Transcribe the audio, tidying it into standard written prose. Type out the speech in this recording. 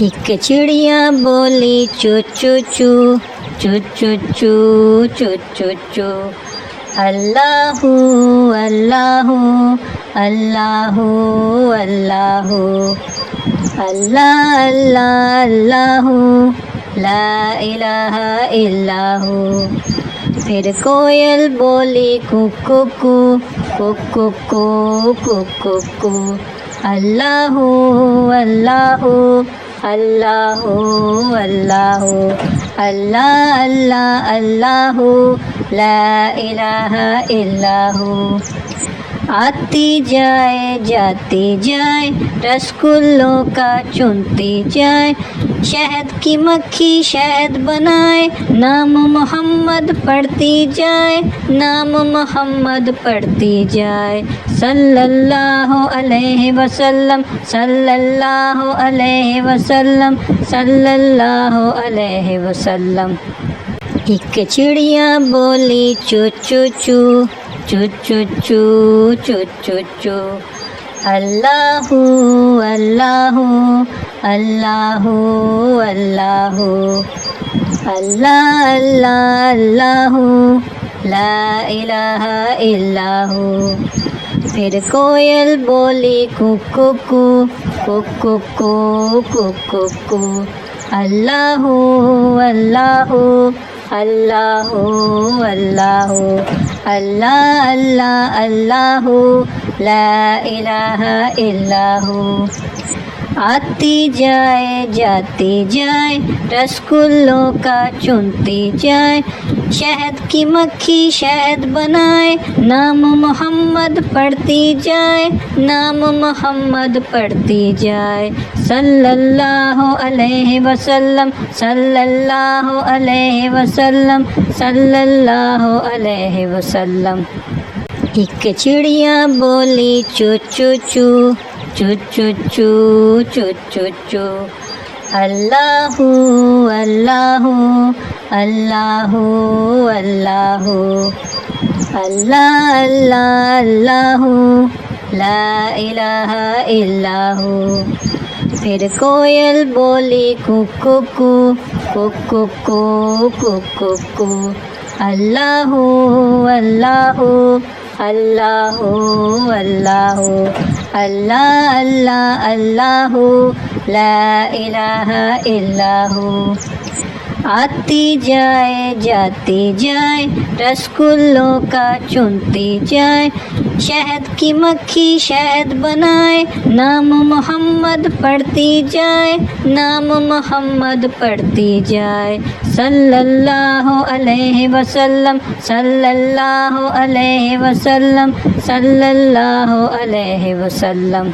ایک چڑیا بولی چو چو چو چو چو چو چو چو چو، اللہ اللہ اللہ اللہ اللہ اللہ اللہ لا الہ الا ہو۔ پھر کوئل بولی کو کو کو کو کو کو کو کو کو، اللہ اللہ اللہ اللہ اللہ اللہ اللہ لا الہ الا ہو۔ آتی جائے جاتی جائے رسگلوں کا چنتی جائے، شہد کی مکھی شہد بنائے، نام محمد پڑھتی جائے، نام محمد پڑھتی جائے، صلی اللہ علیہ وسلم صلی اللہ علیہ وسلم صلی اللہ علیہ وسلم۔ ایک چڑیا بولی چو چو چو چو چو چو چو چو چو، اللہ اللہ اللہ اللہ اللہ اللہ اللہ لا الہ الا ہو۔ پھر کوئل بولی کو کو کو کو کو کو کو کو کو، اللہ اللہ اللہ اللہ اللہ اللہ اللہ لا الہ الا ہو۔ آتی جائے جاتی جائے رسگلوں کا چنتی جائے، شہد کی مکھی شہد بنائے، نام محمد پڑھتی جائے، نام محمد پڑھتی جائے، صلی اللہ علیہ وسلم صلی اللہ علیہ وسلم صلی اللہ علیہ وسلم۔ ایک چڑیا بولی چو چو چو چو چو چو چو چو چو، اللہ اللہ اللہ اللہ اللہ اللہ اللہ لا الہ الا ہو۔ پھر کوئل بولی کو کو کو کو کو کو کو کو کو، اللہ اللہ اللہ اللہ اللہ اللہ اللہ لا الہ الا ہو۔ آتی جائے جاتی جائے رسگلوں کا چنتی جائے، شہد کی مکھی شہد بنائے، نام محمد پڑھتی جائے، نام محمد پڑھتی جائے، صلی اللہ علیہ وسلم صلی اللہ علیہ وسلم صلی اللہ علیہ وسلم۔